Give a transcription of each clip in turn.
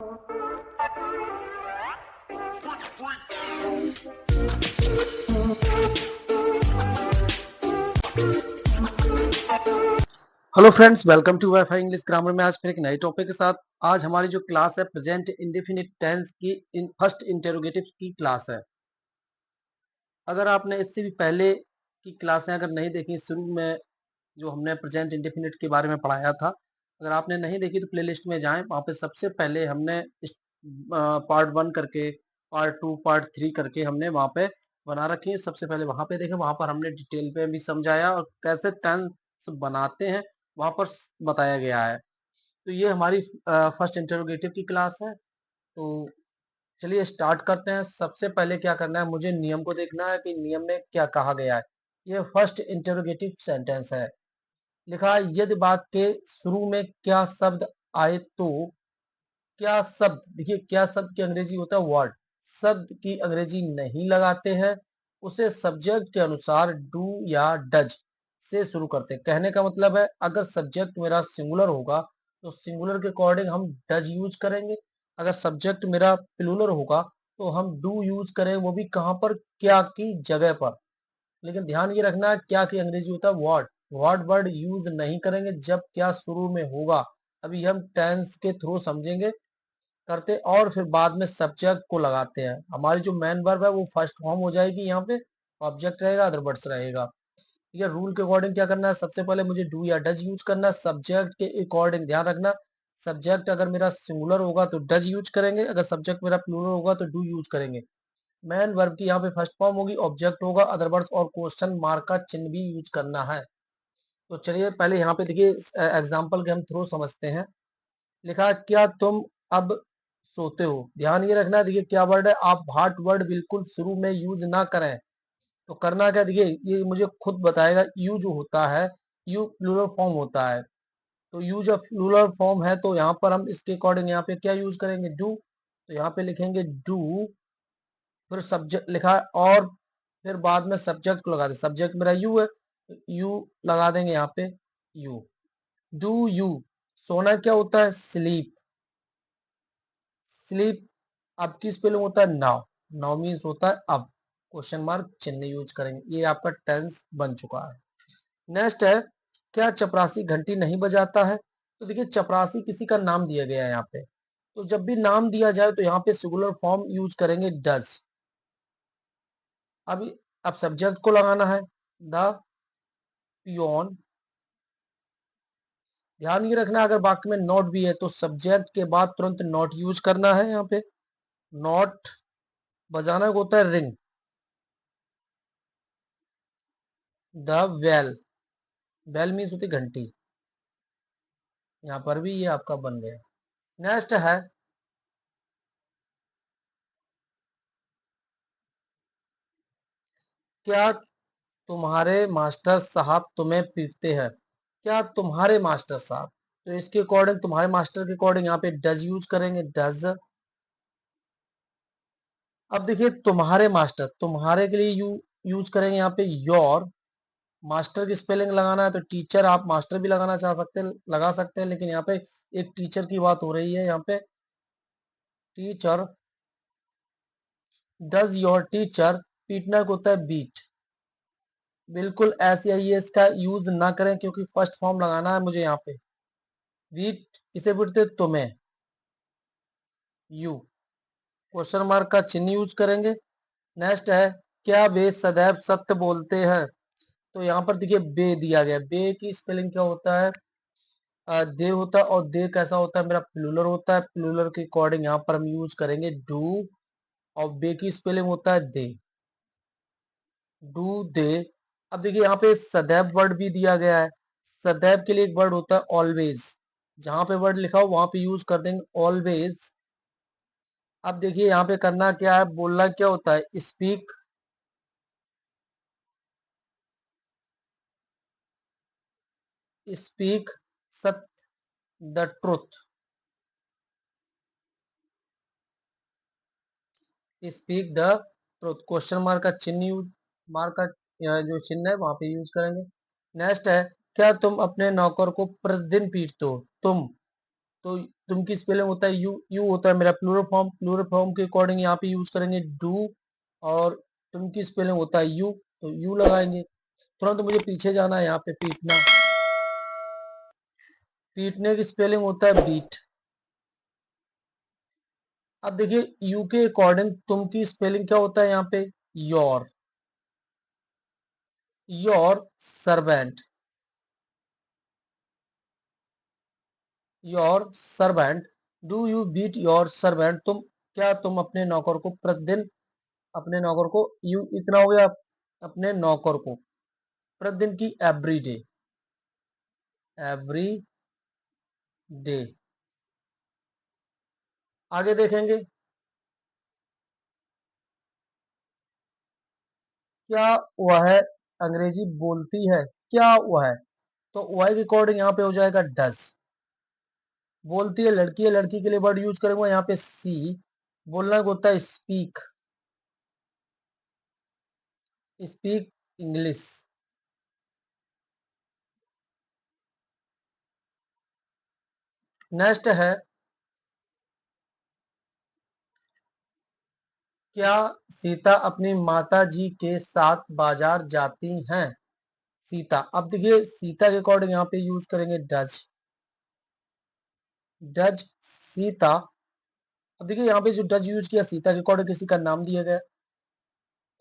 Hello friends, welcome to WiFi English grammar में आज फिर एक नए टॉपिक के साथ। आज हमारी जो क्लास है प्रेजेंट इंडेफिनिट टेंस की फर्स्ट इंटेरोगेटिव की क्लास है। अगर आपने इससे भी पहले की क्लासें अगर नहीं देखी, शुरू में जो हमने प्रेजेंट इंडेफिनिट के बारे में पढ़ाया था, अगर आपने नहीं देखी तो प्लेलिस्ट में जाएं। वहाँ पे सबसे पहले हमने पार्ट 1 करके, पार्ट 2, पार्ट 3 करके हमने वहाँ पे बना रखी है। सबसे पहले वहाँ पे देखें, वहाँ पर हमने डिटेल पे भी समझाया और कैसे टेंस बनाते हैं वहाँ पर बताया गया है। तो ये हमारी फर्स्ट इंटरोगेटिव की क्लास है। तो चलिए स्टार्ट करते हैं। सबसे पहले क्या करना है, मुझे नियम को देखना है कि नियम में क्या कहा गया है। ये फर्स्ट इंटरोगेटिव सेंटेंस है। लिखा है, यदि वाक्य के शुरू में क्या शब्द आए तो। क्या शब्द, देखिए क्या शब्द की अंग्रेजी होता है वर्ड। शब्द की अंग्रेजी नहीं लगाते हैं, उसे सब्जेक्ट के अनुसार डू या डज से शुरू करते हैं। कहने का मतलब है, अगर सब्जेक्ट मेरा सिंगुलर होगा तो सिंगुलर के अकॉर्डिंग हम डज यूज करेंगे। अगर सब्जेक्ट मेरा प्लूरल होगा तो हम डू यूज करें, वो भी कहां पर, क्या की जगह पर। लेकिन ध्यान ये रखना है, क्या की अंग्रेजी होता है वर्ड। वर्ड यूज नहीं करेंगे जब क्या शुरू में होगा। अभी हम टेंस के थ्रू समझेंगे करते, और फिर बाद में सब्जेक्ट को लगाते हैं। हमारी जो मेन वर्ब है वो फर्स्ट फॉर्म हो जाएगी, यहाँ पे ऑब्जेक्ट रहेगा, अदर वर्ड्स रहेगा। ठीक है, रूल के अकॉर्डिंग क्या करना है, सबसे पहले मुझे डू या डज यूज करना है। सब्जेक्ट के अकॉर्डिंग ध्यान रखना, सब्जेक्ट अगर मेरा सिंगुलर होगा तो डज यूज करेंगे, अगर सब्जेक्ट मेरा प्लूरल होगा तो डू यूज करेंगे। मेन वर्ब की यहाँ पे फर्स्ट फॉर्म होगी, ऑब्जेक्ट होगा, अदर वर्ड्स और क्वेश्चन मार्क का चिन्ह भी यूज करना है। तो चलिए पहले यहाँ पे देखिए एग्जाम्पल के हम थ्रू समझते हैं। लिखा है, क्या तुम अब सोते हो। ध्यान ये रखना है, देखिए क्या वर्ड है, आप भाट वर्ड बिल्कुल शुरू में यूज ना करें। तो करना क्या, देखिए ये मुझे खुद बताएगा। यू जो होता है, यू प्लूरल फॉर्म होता है। तो यू जब प्लूरल फॉर्म है तो यहाँ पर हम इसके अकॉर्डिंग यहाँ पे क्या यूज करेंगे, डू। तो यहाँ पे लिखेंगे डू, फिर सब्जेक्ट लिखा है, और फिर बाद में सब्जेक्ट को लगा दे। सब्जेक्ट मेरा यू है तो यू लगा देंगे यहाँ पे, यू। डू यू, सोना क्या होता है, स्लीप। स्लीप अब की स्पेलिंग होता है नाउ। नाउ मीन्स होता है अब, क्वेश्चन मार्क चिन्ह यूज करेंगे। ये आपका टेंस बन चुका है। नेक्स्ट है, क्या चपरासी घंटी नहीं बजाता है। तो देखिए चपरासी किसी का नाम दिया गया है यहाँ पे। तो जब भी नाम दिया जाए तो यहाँ पे सिंगुलर फॉर्म यूज करेंगे डज। अभी अब सब्जेक्ट को लगाना है, द पियोन। ध्यान ये रखना, अगर वाक्य में नॉट भी है तो सब्जेक्ट के बाद तुरंत नॉट यूज करना है। यहाँ पे नॉट बजाना होता है ring, the bell. Bell means होती घंटी। यहाँ पर भी ये आपका बन गया। नेक्स्ट है, क्या तुम्हारे मास्टर साहब तुम्हें पीटते हैं। क्या तुम्हारे मास्टर साहब, तो इसके अकॉर्डिंग, तुम्हारे मास्टर के अकॉर्डिंग यहाँ पे डज यूज करेंगे, डज। अब देखिए तुम्हारे मास्टर, तुम्हारे के लिए यूज करेंगे यहाँ पे योर। मास्टर की स्पेलिंग लगाना है तो टीचर, आप मास्टर भी लगाना चाह सकते हैं, लगा सकते हैं, लेकिन यहाँ पे एक टीचर की बात हो रही है। यहाँ पे टीचर, डज योर टीचर, पीटना को होता है बीट। बिल्कुल ऐसे ही इसका यूज ना करें, क्योंकि फर्स्ट फॉर्म लगाना है मुझे यहाँ पे। बीट किसे पीटते, तुम्हें, यू। क्वेश्चन मार्क का चिन्ह यूज करेंगे। नेक्स्ट है, क्या वे सदैव सत्य बोलते हैं। तो यहाँ पर देखिए बे दिया गया, बे की स्पेलिंग क्या होता है, दे होता है, और दे कैसा होता है, मेरा प्लूरल होता है। प्लूरल के अकॉर्डिंग यहाँ पर हम यूज करेंगे डू, और बे की स्पेलिंग होता है दे, डू दे। अब देखिए यहाँ पे सदैव वर्ड भी दिया गया है। सदैव के लिए एक वर्ड होता है ऑलवेज। जहां पे वर्ड लिखा हो वहां पे यूज कर देंगे ऑलवेज। अब देखिए यहाँ पे करना क्या है, बोलना क्या होता है, स्पीक। स्पीक सत्य, the truth. Speak the truth, question mark का चिन्ह यूज, मार्क का जो चिन्ह है वहां पे यूज करेंगे। नेक्स्ट है, क्या तुम अपने नौकर को प्रतिदिन पीटते हो। तुम, तो तुम की स्पेलिंग होता है यू, यू होता है मेरा प्लूरल फॉर्म, प्लूरल फॉर्म के अकॉर्डिंग यहाँ पे यूज करेंगे डू, और तुम की स्पेलिंग होता है यू, तो यू लगाएंगे। तुरंत मुझे पीछे जाना है, यहाँ पे पीटना, पीटने की स्पेलिंग होता है बीट। अब देखिए यू के अकॉर्डिंग तुम की स्पेलिंग क्या होता है यहाँ पे, your, your servant, your servant, do you beat your servant, क्या तुम अपने नौकर को प्रतिदिन, अपने नौकर को, यू इतना हो गया, अपने नौकर को प्रतिदिन की, एवरी डे, एवरी डे। आगे देखेंगे, क्या वह अंग्रेजी बोलती है, क्या वह, तो वह के अकॉर्डिंग यहाँ पे हो जाएगा डज। बोलती है, लड़की के लिए वर्ड यूज करेंगे यहाँ पे सी, बोलना होता है स्पीक, स्पीक इंग्लिश। नेक्स्ट है, क्या सीता अपनी माता जी के साथ बाजार जाती हैं, सीता। अब देखिए सीता के अकॉर्डिंग यहाँ पे यूज करेंगे डज, डज सीता। अब देखिए यहाँ पे जो डज यूज किया सीता के अकॉर्डिंग किसी का नाम दिया गया,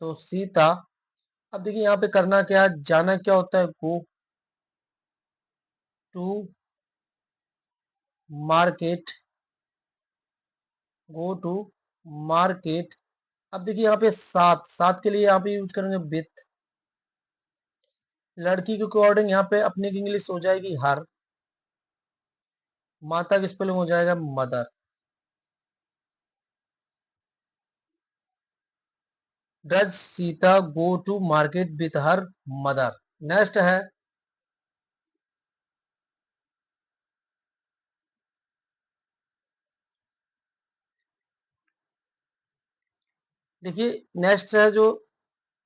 तो सीता। अब देखिए यहाँ पे करना क्या है, जाना क्या होता है, go to market, go to market. अब देखिए यहाँ पे साथ, साथ के लिए यहाँ पे यूज करेंगे विथ। लड़की के अकॉर्डिंग यहाँ पे अपनी की इंग्लिश हो जाएगी हर, माता की स्पेलिंग हो जाएगा mother. Does Sita go to market with her mother. Next है, देखिए नेक्स्ट है जो,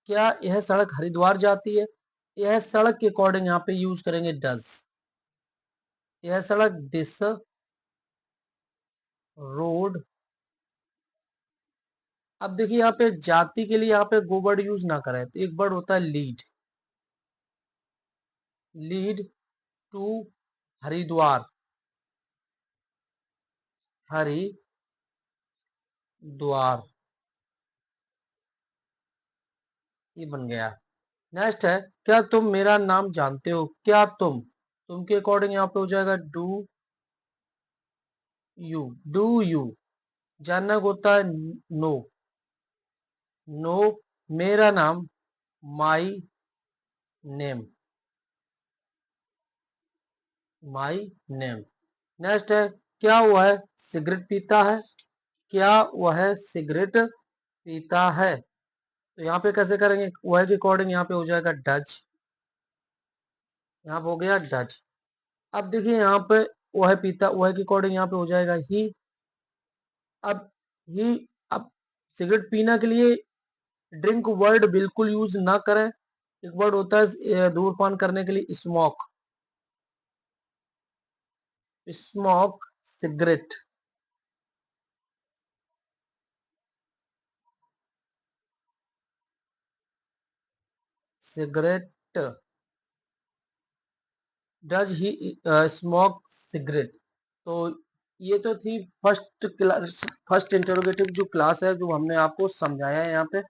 क्या यह सड़क हरिद्वार जाती है, यह सड़क के अकॉर्डिंग यहाँ पे यूज करेंगे डज, यह सड़क दिस रोड। अब देखिए यहाँ पे जाति के लिए यहाँ पे गो वर्ड यूज ना करें, तो एक वर्ड होता है lead, lead to Haridwar, Haridwar, ये बन गया। नेक्स्ट है, क्या तुम मेरा नाम जानते हो, क्या तुम के अकॉर्डिंग यहाँ पे हो जाएगा डू यू, डू यू। जानना को होता है नो, नो मेरा नाम, my name, my name. Next है, क्या वह सिगरेट पीता है, क्या वह सिगरेट पीता है, तो यहाँ पे कैसे करेंगे, वह के अकॉर्डिंग यहाँ पे हो जाएगा डज, यहाँ पे हो गया डज। अब देखिए यहाँ पे वह पीता, वह के अकॉर्डिंग यहाँ पे हो जाएगा ही। अब ही, अब सिगरेट पीना के लिए ड्रिंक वर्ड बिल्कुल यूज ना करें, एक वर्ड होता है धूम्रपान करने के लिए smoke, smoke cigarette, cigarette, does he smoke cigarette. तो ये तो थी फर्स्ट क्लास, फर्स्ट इंटरोगेटिव जो क्लास है, जो हमने आपको समझाया है यहाँ पे।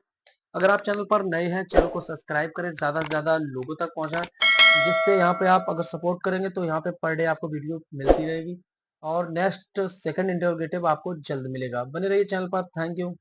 अगर आप चैनल पर नए हैं, चैनल को सब्सक्राइब करें, ज्यादा से ज्यादा लोगों तक पहुंचाएं, जिससे यहाँ पे आप अगर सपोर्ट करेंगे तो यहाँ पे पर डे आपको वीडियो मिलती रहेगी, और नेक्स्ट सेकंड इंटरोगेटिव आपको जल्द मिलेगा। बने रहिए चैनल पर। Thank you.